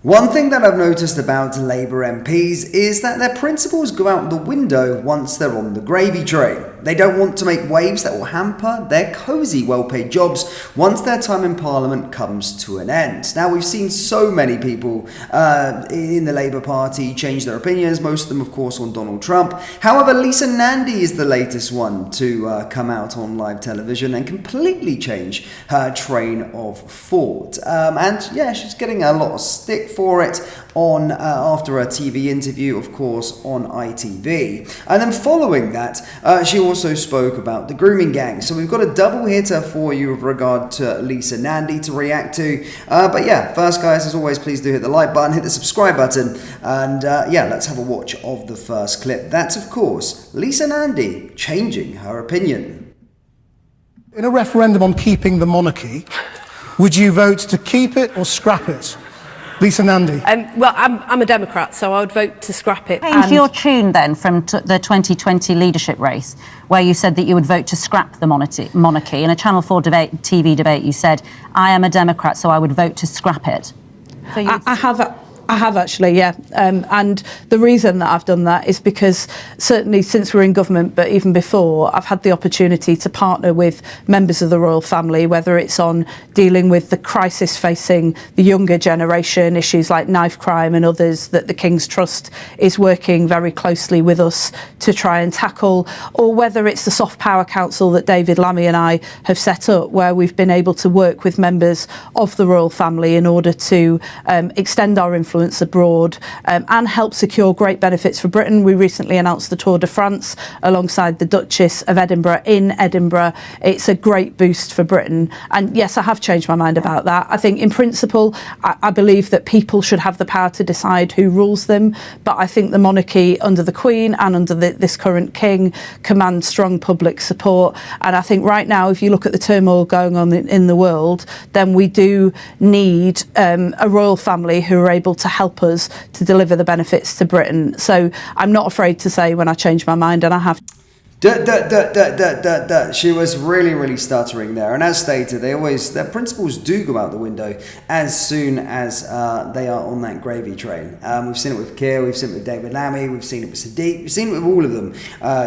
One thing that I've noticed about Labour MPs is that their principles go out the window once they're on the gravy train. They don't want to make waves that will hamper their cosy, well-paid jobs once their time in Parliament comes to an end. Now, we've seen so many people in the Labour Party change their opinions, most of them, of course, on Donald Trump. However, Lisa Nandy is the latest one to come out on live television and completely change her train of thought. And yeah, she's getting a lot of stick for it on after a TV interview, of course, on ITV. And then following that, she also spoke about the grooming gang. So we've got a double hitter for you with regard to Lisa Nandy to react to. But yeah, first, guys, as always, please do hit the like button, hit the subscribe button, and yeah, let's have a watch of the first clip. That's, of course, Lisa Nandy changing her opinion. In a referendum on keeping the monarchy, would you vote to keep it or scrap it? Lisa Nandy. Well, I'm a Democrat, so I would vote to scrap it. Change your tune then from the 2020 leadership race, where you said that you would vote to scrap the monarchy. In a Channel 4 TV debate, you said, I am a Democrat, so I would vote to scrap it. So I have actually, yeah. And the reason that I've done that is because certainly since we're in government, but even before, I've had the opportunity to partner with members of the royal family, whether it's on dealing with the crisis facing the younger generation, issues like knife crime and others that the King's Trust is working very closely with us to try and tackle, or whether it's the Soft Power Council that David Lammy and I have set up, where we've been able to work with members of the royal family in order to extend our influence abroad and help secure great benefits for Britain. We recently announced the Tour de France alongside the Duchess of Edinburgh in Edinburgh. It's a great boost for Britain. And yes, I have changed my mind about that. I think in principle, I believe that people should have the power to decide who rules them. But I think the monarchy under the Queen and under this current King commands strong public support. And I think right now, if you look at the turmoil going on in the world, then we do need a royal family who are able to help us to deliver the benefits to Britain. So I'm not afraid to say when I change my mind, and I have. She was really stuttering there, and as stated, their principles do go out the window as soon as they are on that gravy train. We've seen it with Keir, we've seen it with David Lammy, we've seen it with Sadiq, we've seen it with all of them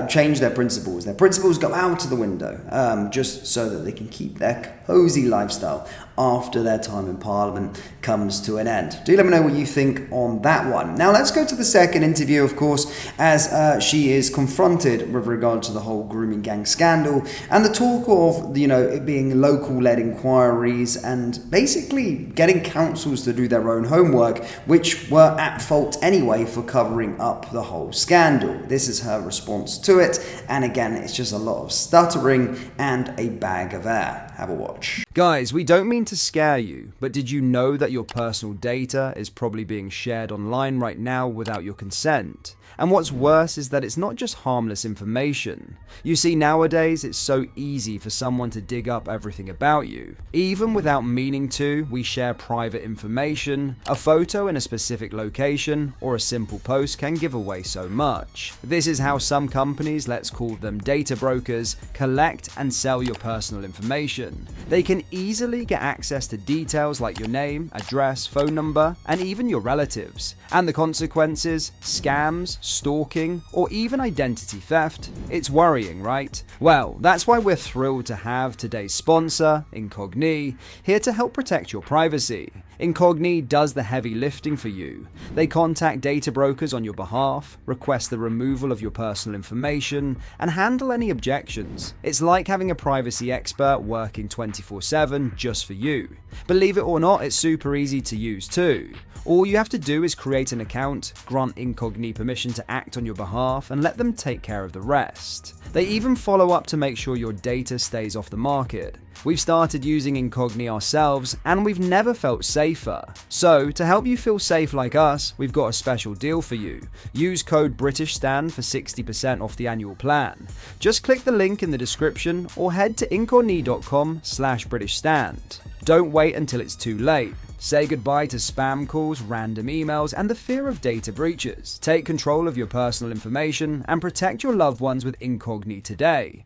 change their principles. Their principles go out of the window just so that they can keep their cozy lifestyle after their time in Parliament comes to an end. Do let me know what you think on that one. Now let's go to the second interview, of course, as she is confronted with regard to the whole grooming gang scandal and the talk of, it being local-led inquiries and basically getting councils to do their own homework, which were at fault anyway for covering up the whole scandal. This is her response to it, and again, it's just a lot of stuttering and a bag of air. Have a watch. Guys, we don't mean to scare you, but did you know that your personal data is probably being shared online right now without your consent? And what's worse is that it's not just harmless information. You see, nowadays it's so easy for someone to dig up everything about you. Even without meaning to, we share private information. A photo in a specific location or a simple post can give away so much. This is how some companies, let's call them data brokers, collect and sell your personal information. They can easily get access to details like your name, address, phone number, and even your relatives. And the consequences? Scams, stalking, or even identity theft. It's worrying, right? Well, that's why we're thrilled to have today's sponsor, Incogni, here to help protect your privacy. Incogni does the heavy lifting for you. They contact data brokers on your behalf, request the removal of your personal information, and handle any objections. It's like having a privacy expert working 24/7 just for you. Believe it or not, it's super easy to use too. All you have to do is create an account, grant Incogni permission to act on your behalf, and let them take care of the rest. They even follow up to make sure your data stays off the market. We've started using Incogni ourselves, and we've never felt safer. So, to help you feel safe like us, we've got a special deal for you. Use code BritishStan for 60% off the annual plan. Just click the link in the description or head to incogni.com/BritishStand. Don't wait until it's too late. Say goodbye to spam calls, random emails, and the fear of data breaches. Take control of your personal information and protect your loved ones with Incogni today.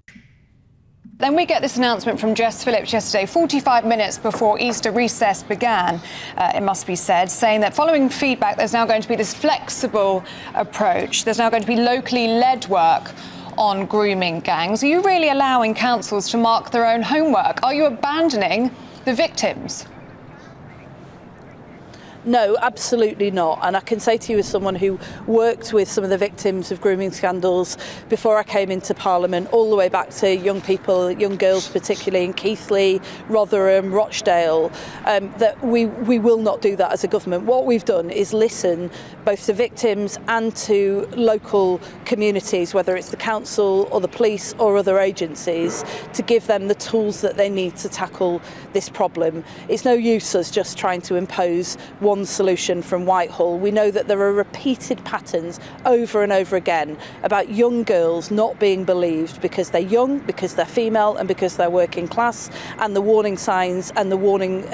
Then we get this announcement from Jess Phillips yesterday, 45 minutes before Easter recess began, it must be said, saying that following feedback, there's now going to be this flexible approach. There's now going to be locally led work on grooming gangs. Are you really allowing councils to mark their own homework? Are you abandoning the victims? No, absolutely not. And I can say to you, as someone who worked with some of the victims of grooming scandals before I came into Parliament, all the way back to young people, young girls particularly in Keighley, Rotherham, Rochdale, that we will not do that as a government. What we've done is listen both to victims and to local communities, whether it's the council or the police or other agencies, to give them the tools that they need to tackle this problem. It's no use us just trying to impose one solution from Whitehall. We know that there are repeated patterns over and over again about young girls not being believed because they're young, because they're female and because they're working class, and the warning signs and the warnings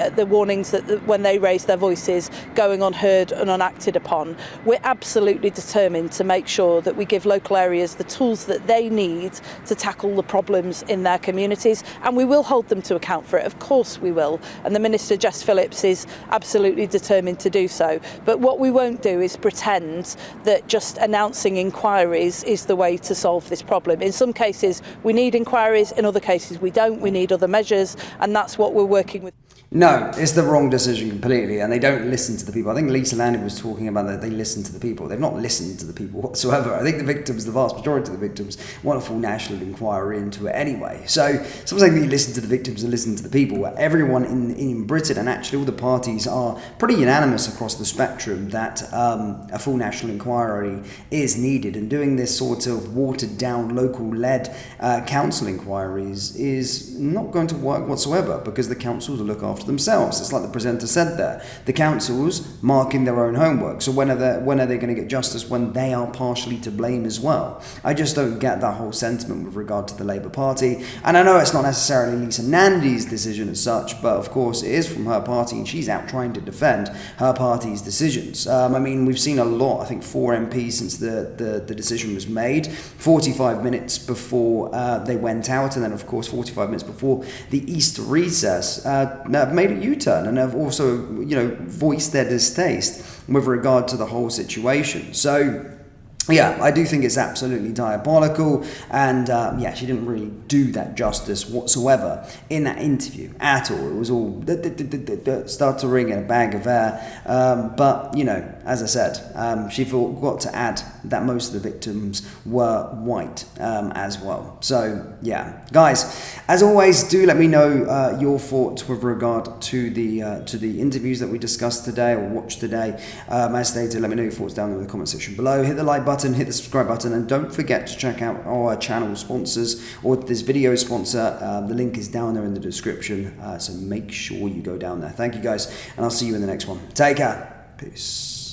that when they raise their voices going unheard and unacted upon. We're absolutely determined to make sure that we give local areas the tools that they need to tackle the problems in their communities, and we will hold them to account for it. Of course we will, and the Minister, Jess Phillips, is absolutely determined to do so. But what we won't do is pretend that just announcing inquiries is the way to solve this problem. In some cases we need inquiries, in other cases we don't. We need other measures, and that's what we're working with. No, it's the wrong decision completely, and they don't listen to the people. I think Lisa Nandy was talking about that they listen to the people. They've not listened to the people whatsoever. I think the victims, the vast majority of the victims, want a full national inquiry into it anyway. So someone saying that you listen to the victims and listen to the people. Everyone in Britain, and actually all the parties, are pretty unanimous across the spectrum that a full national inquiry is needed, and doing this sort of watered down local-led council inquiries is not going to work whatsoever, because the councils will look after themselves. It's like the presenter said there. The councils marking their own homework. So when are they going to get justice when they are partially to blame as well? I just don't get that whole sentiment with regard to the Labour Party. And I know it's not necessarily Lisa Nandy's decision as such, but of course it is from her party, and she's out trying to defend her party's decisions. I mean, we've seen a lot. I think 4 MPs since the decision was made, 45 minutes before they went out, and then of course 45 minutes before the Easter recess, have made a U-turn and have also, voiced their distaste with regard to the whole situation. So yeah, I do think it's absolutely diabolical, and she didn't really do that justice whatsoever in that interview at all. It was all start to ring in a bag of air, but as I said, she forgot to add that most of the victims were white as well. So yeah, guys, as always, do let me know your thoughts with regard to the interviews that we discussed today or watched today. As stated, let me know your thoughts down in the comment section below. Hit the like button, hit the subscribe button, and don't forget to check out our channel sponsors or this video sponsor. The link is down there in the description, so make sure you go down there. Thank you guys, and I'll see you in the next one. Take care. Peace.